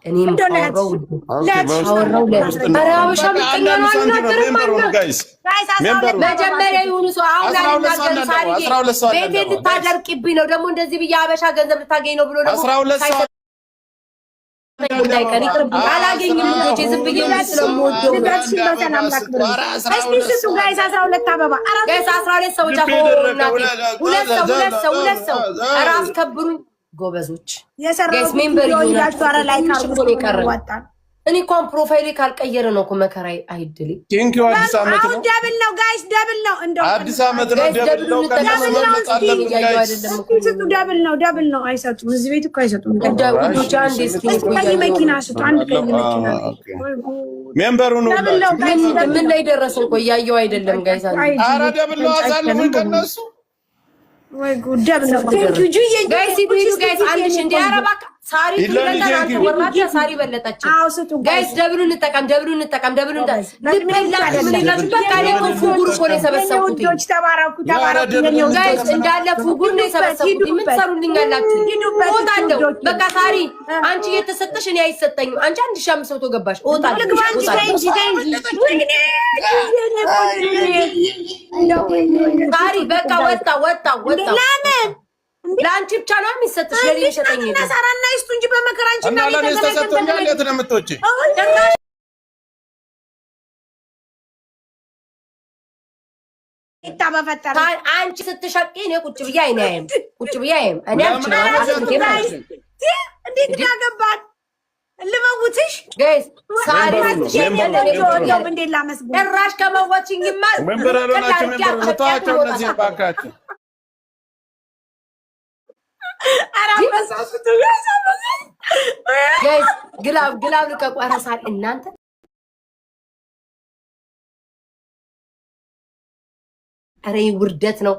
እኔም አወራው አራውሻ መጀመሪያ ይሁኑ ሰው አሁን ቤቴ ልታደርቂብኝ ነው ደግሞ እንደዚህ ብዬ አበሻ ገንዘብ ልታገኝ ነው ብሎ ደግሞ 12 እንዳይቀር ይቅርብኝ አላገኝም ልጆቼ ዝም ብዬ ስለምወደው ጋይስ 12 አበባ ጋይስ 12 ሰዎች ሁለት ሰው ኧረ አስከብሩኝ ጎበዞች ጋይስ ሜምበር ይሁን እኔ እንኳን ፕሮፋይሌ ካልቀየረ ነው እኮ መከራይ አይድል ቴንኪው አዲስ አመት ነው ደብል ነው ጋይስ ደብል ነው እንደው አዲስ አመት ነው ደብል ነው ከመመለስ አለብን ጋይስ ደብል ነው አይሰጡም እዚህ ቤት እኮ አይሰጡም ውዶች አንድ እስኪ መኪና ስጡ አንድ ቀይ መኪና ሜምበሩ ነው ምን ላይ ደረሰን እኮ እያየው አይደለም ጋይስ አረ ደብል ነው አሳልፉኝ ከነሱ ወይ ጉድ ደብል ነው ቴንኪው ጁዬ ጋይስ አንድ እንደ አረባ ሳሪ ትለታና ወራታ ሳሪ በለጣች ጋይስ ደብሉ እንጠቀም ልበላችሁ በቃ ነው ፉጉር እኮ ነው የሰበሰብኩት ውዶች ተባረኩ ጋይስ እንዳለ ፉጉር ነው የሰበሰብኩት ምን ትሰሩልኛላችሁ እወጣለሁ በቃ ሳሪ አንቺ እየተሰጠሽ እኔ አይሰጠኝም አንቺ 1500 ገባሽ እወጣለሁ ሳሪ በቃ ወጣ ለምን ላንቺ ብቻ ነው የሚሰጥሽ ለኔ ይሰጠኝ እና ሳራና ይስጡ እንጂ በመከራንቺ እና ለኔ ተሰጥቶኛል የት ነው የምትወጪ በፈጠረ አንቺ ስትሸቂ እኔ ቁጭ ብዬ አይናየም እኔ አንቺ እንዴት ያገባል ልመውትሽ ጋይስ ሳሪ እንዴት ላመስግን እራሽ ከመወችኝማ መንበራሮናችሁ ተዋቸው እነዚህ ባካችሁ ጋይስ ግላብ ልቀቋረሳል እናንተ አሬ ውርደት ነው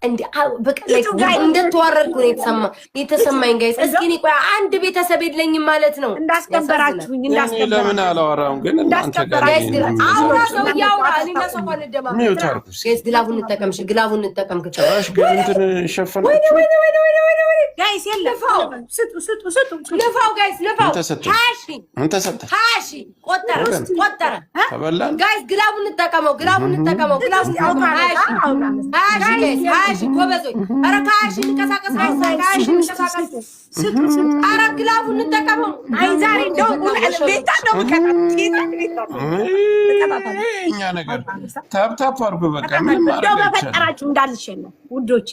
እንዴ በቃ እንደተዋረድኩ ነው የተሰማኝ ጋይስ እስኪ እኔ ቆይ አንድ ቤተሰብ የለኝም ማለት ነው እንዳስከበራችሁኝ ለምን አላወራም ግን እናንተ ጋይስ አውራ ሰው ያውራ እኔ ለሰው እንደማ ጋይስ ግላቡን እንጠቀም ከጨራሽ ግን እንትን ሸፈነ ጋይስ የለፋው ስጡ ለፋው ጋይስ ለፋው ሃሺ ቆጠረ ተበላን ጋይስ ግላቡን እንጠቀመው ሃሺ ጎበዞች ኧረ ካሺ እንቀሳቀስ ኧረ ግላቡን እንጠቀመው አይ ዛሬ እንደው ቤታ ነው እኛ ነገር ታፕ አድርጎ በቃ ምን እንደው በፈጠራችሁ እንዳልሸነፍ ውዶቼ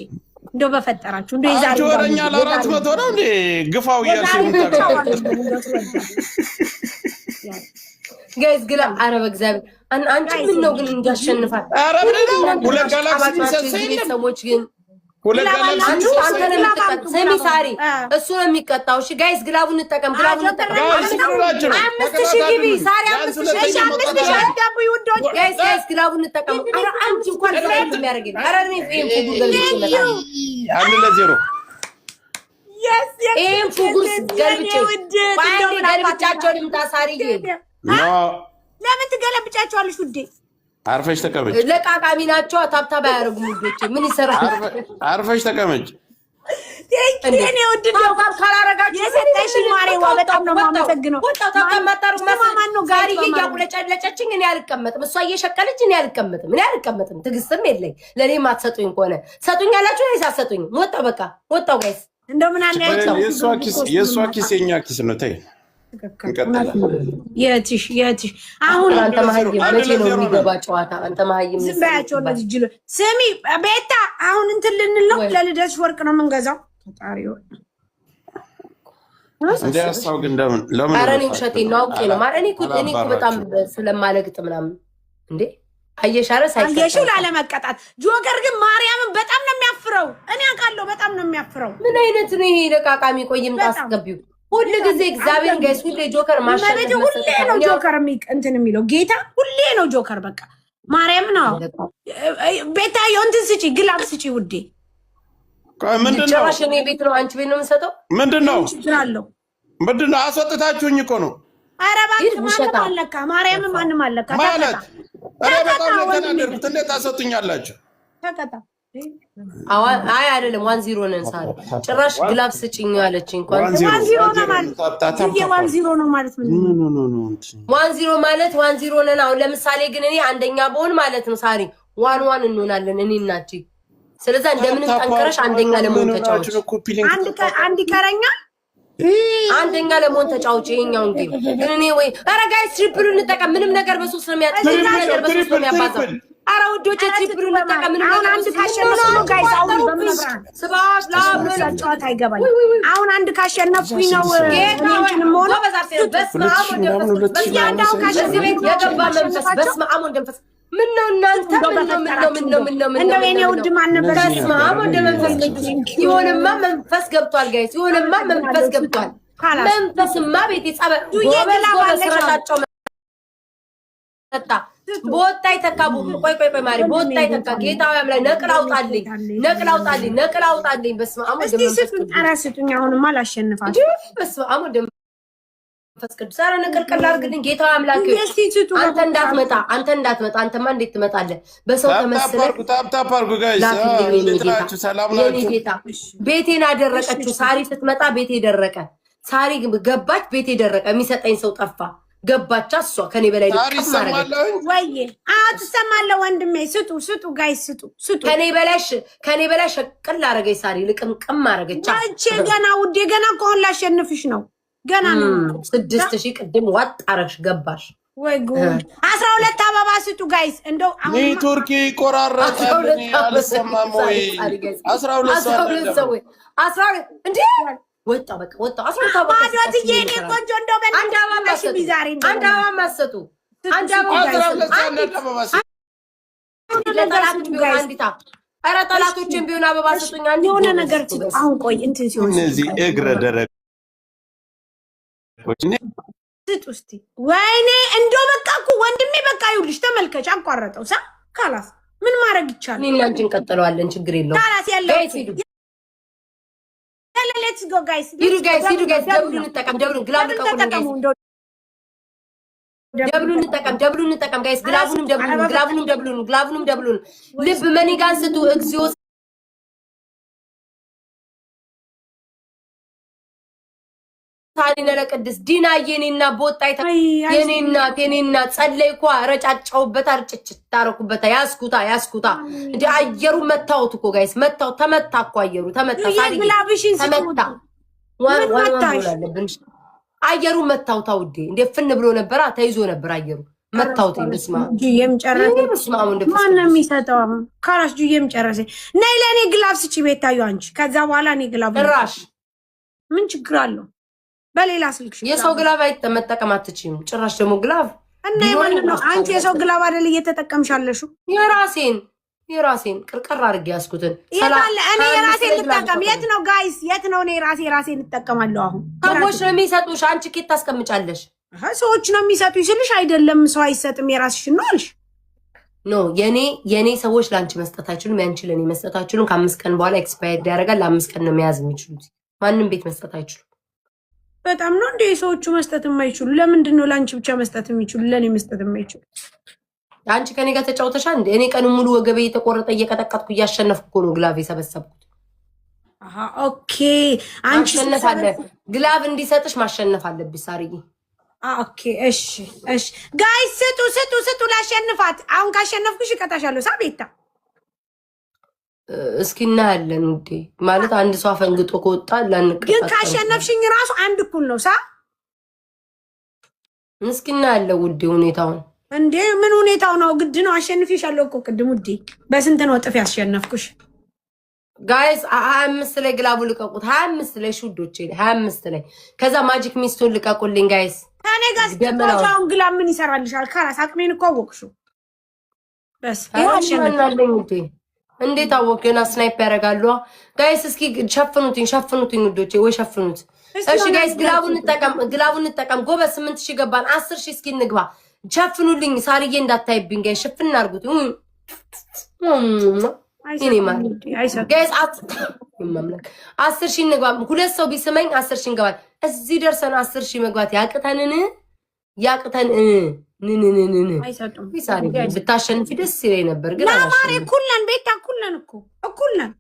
እንደው በፈጠራችሁ እንደው ይዛል ጆረኛ ለ400 ነው እንዴ ግፋው ያልሽው ጋይስ ግላ ኧረ በእግዚአብሔር አንቺ ምን ነው ግን እንዳሸንፋል ኧረ ሁለት ጋላክሲ ሰሰይ ሰዎች ግን ሰሚ ሳሪ እሱ ነው የሚቀጣው እሺ ጋይስ ግላቡን እንጠቀም አምስት ሺህ ግቢ ሳሪ 5000 አዳቡ ውዶች ጋይስ ግላቡን እንጠቀም ኧረ አንቺ እንኳን ፍራይት የሚያደርገኝ ኧረ እኔ ፉጉር ገልብጬ አንድ ለዜሮ ይሄን ፉጉር ገልብጫቸው ልምጣ ሳሪዬ ለምን ትገለብጫቸዋለሽ ውዴ አርፈሽ ተቀመጭ ለቃቃሚ ናቸው ታብታብ አያደርጉም ውዶቼ ምን ይሰራል አርፈሽ ተቀመጭ እኔ ውድ ነው ካላረጋችሁ የሰጠሽኝ ማሬዋ በጣም ነው የማመሰግነው ወጣው ተቀመጣሩ ማን ነው ጋሪ እያቁለጨለጨችኝ እኔ አልቀመጥም እሷ እየሸቀለች እኔ አልቀመጥም ትግስትም የለኝ ለኔ ማትሰጡኝ ከሆነ ሰጡኛላችሁ ወይ ሳሰጡኝ ወጣው ጋይስ እንደው ምን አለ የሷ ኪስ የኛ ኪስ ነው ተይ የትሽ አሁን አንተ መሀይም መቼ ነው የሚገባ ጨዋታ አንተ መሀይም ዝምባያቸው ለዚህ ጅሎ ስሚ ቤታ አሁን እንትን ልንል ነው ለልደትሽ ወርቅ ነው የምንገዛው ታሪዮ እንደ ያስታው ግን ለምን ኧረ እኔ ውሸቴን ነው አውቄ ነው እኔ እኮ በጣም ስለማለግጥ ምናምን እንዴ አየሻረ ሳይከሽው ላለመቀጣት ጆከር ግን ማርያምን በጣም ነው የሚያፍረው እኔ አውቃለሁ በጣም ነው የሚያፍረው ምን አይነት ነው ይሄ ለቃቃሚ ቆይም ታስገቢው ሁሉ ጊዜ እግዚአብሔር ጋይስ ሁሌ ጆከር ማሸነፍ ሁሌ ነው ጆከር እንትን የሚለው ጌታ ሁሌ ነው ጆከር በቃ ማርያም ነው ቤታዬ እንትን ስጪ ግላብ ስጪ ውዴ ምንድነው ጭራሽ እኔ ቤት ነው አንቺ ቤት ነው የምሰጠው ምንድነው አስወጥታችሁኝ እኮ ነው ኧረ እባክህ ማንም አለካ ማርያም ማንም አለካ ማለት ኧረ በጣም ነው ተናደርኩት እንዴት አሰጡኛላችሁ ተቀጣ አይ አይደለም 1-0 ነን ሳሪ ጭራሽ ግላብ ስጭኝ ያለችኝ እንኳን 1-0 ነው ማለት ይሄ 1-0 ነው ማለት ምን ነው 1-0 ማለት 1-0 ነን አሁን ለምሳሌ ግን እኔ አንደኛ በሆን ማለት ነው ሳሪ 1-1 እንሆናለን እኔ እናቺ ስለዚህ እንደምንም ጠንከረሽ አንደኛ ለመሆን ተጫውጪ አንድ ይቀረኛ አንደኛ ለመሆን ተጫውጪ ይሄኛውን ጌም ግን እኔ ወይ ኧረ ጋይስ ትሪፕል እንጠቀም ምንም ነገር በሶስት ነው የሚያባዛው ኧረ ወዶቼ ትሪፕል እንጠቀም ምንም ነገር አንድ ካሸነፍኩ ነው ጋይስ አሁን በመብራን ስባብ ላብለ ጨዋታ አይገባኝ አሁን አንድ ካሸነፍኩኝ ነው እኔንም ሆነ በስማም ወደንፈስ ከዚህ ቤት የገባ መንፈስ በስማም ወደንፈስ ምን ነው እናንተ ምን ነው የኔ ውድ ማን ነበር በስማም ወደ መንፈስ ይሆንማ መንፈስ ገብቷል ጋይስ ይሆንማ መንፈስ ገብቷል መንፈስማ ቤት ይጻበ ጎበዝ ስራጫው መጣ ቦታይ ተካቡ ቆይ ማሪ ቦታይ ተካ ጌታው ያምላይ ነቅል አውጣልኝ በስማም ወደ ስጡኝ አሁንማ ላሸንፋለሁ በስማም ወደ መንፈስ ቅዱስ ኧረ ነቅልቅል አድርግልኝ ጌታው አምላክ አንተ እንዳትመጣ አንተማ እንዴት ትመጣለህ በሰው ተመስለህ ታፕ ጋይስ ለጥራችሁ ሰላም ናችሁ ቤቴን አደረቀችው ሳሪ ስትመጣ ቤቴ ደረቀ ሳሪ ገባች ቤቴ ደረቀ የሚሰጠኝ ሰው ጠፋ ገባቻ እሷ ከኔ በላይ ልቀም ማረገች ወይ ትሰማለህ ወንድሜ ስጡ ጋይስ ስጡ ከኔ በላይ ሸቅል አረገች ሳሪ ልቅምቅም አረገች ገና ውዴ ገና ከሆን ላሸንፍሽ ነው ገና ነው 6000 ቅድም ዋጥ አረግሽ ገባሽ ወይ ጉድ 12 አበባ ስጡ ጋይስ እንደው አሁን ኔትወርክ ይቆራረጣል አልሰማም ወይ 12 እንዴ ወጣ በቃ ወጣ 12 አበባ አዶትዬ እኔ ቆንጆ እንደው አንድ አበባ ማሰጡ ለጠላቶች ቢሆን አንዲታ ኧረ ጠላቶችን ቢሆን አበባ ሰጡኝ አንድ የሆነ ነገር አሁን ቆይ እንትን ሲሆን እነዚህ እግረ ደረቅ ስጡ እስቲ ወይኔ እንደው በቃ እኮ ወንድሜ በቃ ይኸውልሽ ተመልከች አቋረጠው ካላስ ምን ማድረግ ይቻላል እኔና አንቺ እንቀጥለዋለን ችግር የለውም ካላስ ያለው ሌትስ ጎ ጋይስ ሂዱ ጋይስ ደብሉን እንጠቀም ደብሉን ግላብ ልቀቁልን ጋይስ ደብሉን እንጠቀም ጋይስ ግላቡንም ደብሉን ልብ መኒጋን ስጡ እግዚኦ ታሪነ ለቅድስ ዲና የኔና ቦጣይ የኔና ጸለይኳ ረጫጫውበት አርጭጭ ታረኩበት ያስኩታ እንዴ አየሩ መታውት እኮ ጋይስ መታው ተመታ እኮ አየሩ ተመታ ሳሪ ተመታ አየሩ መታው ታውዴ እንዴ ፍን ብሎ ነበር ተይዞ ነበር አየሩ መታውት እንስማ ማን ነው የሚሰጠው ካላስ ጁዬም ጨረሰ ነይ ለኔ ግላብ ስጪ ቤታዩ አንቺ ከዛ በኋላ እኔ ግላብ ራሽ ምን ችግር አለው በሌላ ስልክሽ የሰው ግላብ መጠቀም አትችይም ጭራሽ ደግሞ ግላብ እና የማን ነው አንቺ የሰው ግላብ አይደል እየተጠቀምሻለሽ የራሴን ቅርቅር አድርጌ ያስኩትን እኔ የራሴን ልጠቀም የት ነው ጋይስ የት ነው እኔ ራሴን ልጠቀማለሁ አሁን ሰዎች ነው የሚሰጡሽ አንቺ ኬት ታስቀምጫለሽ ሰዎች ነው የሚሰጡኝ ስልሽ አይደለም ሰው አይሰጥም የራስሽን ነው አልሽ ኖ የኔ ሰዎች ላንቺ መስጠት አይችሉም ያንቺ ለኔ መስጠት አይችሉም ከ5 ቀን በኋላ ኤክስፓየርድ ያደርጋል ለ5 ቀን ነው መያዝ የሚችሉት ማንንም ቤት መስጠት አይችሉም በጣም ነው እንደ ሰዎቹ መስጠት የማይችሉ ለምንድን ነው ላንቺ ብቻ መስጠት የሚችሉ ለኔ መስጠት የማይችሉ አንቺ ከኔ ጋር ተጫውተሻ እንደ እኔ ቀን ሙሉ ወገቤ የተቆረጠ እየቀጠቀጥኩ እያሸነፍኩ ነው ግላብ የሰበሰብኩት ኦኬ አንቺ ማሸነፍ ግላብ እንዲሰጥሽ ማሸነፍ አለብሽ ሳርዬ ኦኬ እሺ ጋይስ ስጡ ላሸንፋት አሁን ካሸነፍኩሽ እቀጣሻለሁ ሳቤታ እስኪ እናያለን እንዴ ማለት አንድ ሰው አፈንግጦ ከወጣ ላንቀጣ ግን ካሸነፍሽኝ ራሱ አንድ እኩል ነው እስኪ እናያለን ውዴ ሁኔታውን እንዴ ምን ሁኔታው ነው ግድ ነው አሸንፍሻለሁ እኮ ቅድም ውዴ በስንት ነው ጥፍ ያስሸነፍኩሽ ጋይስ 25 ላይ ግላቡ ልቀቁት 25 ላይ ሹዶቼ 25 ላይ ከዛ ማጂክ ሚስቱን ልቀቁልኝ ጋይስ እኔ ጋር ስትጫወቻውን ግላብ ምን ይሰራልሻል ካላስ አቅሜን እኮ አወቅሽው በስ ይሆናልኝ ውዴ እንዴት አወቅ ገና ስናይፕ ያደርጋሉ ጋይስ እስኪ ሸፍኑትኝ ውዶቼ ወይ ሸፍኑት እሺ ጋይስ ግላቡን እንጠቀም ጎበዝ 8000 ገባን 10000 እስኪ እንግባ ሸፍኑልኝ ሳርዬ እንዳታይብኝ ጋይስ ሽፍና አድርጉት እኔ ማለት ጋይስ ይመምለክ 10000 እንግባ ሁለት ሰው ቢስመኝ 10000 እንገባል እዚህ ደርሰን 10000 መግባት ያቅተን ንንንንን አይሰጡም። ይሳሪ ብታሸንፊ ደስ ይለኝ ነበር ግን ለማሪ እኩል ነን ቤታ እኩል ነን እኮ እኩል ነን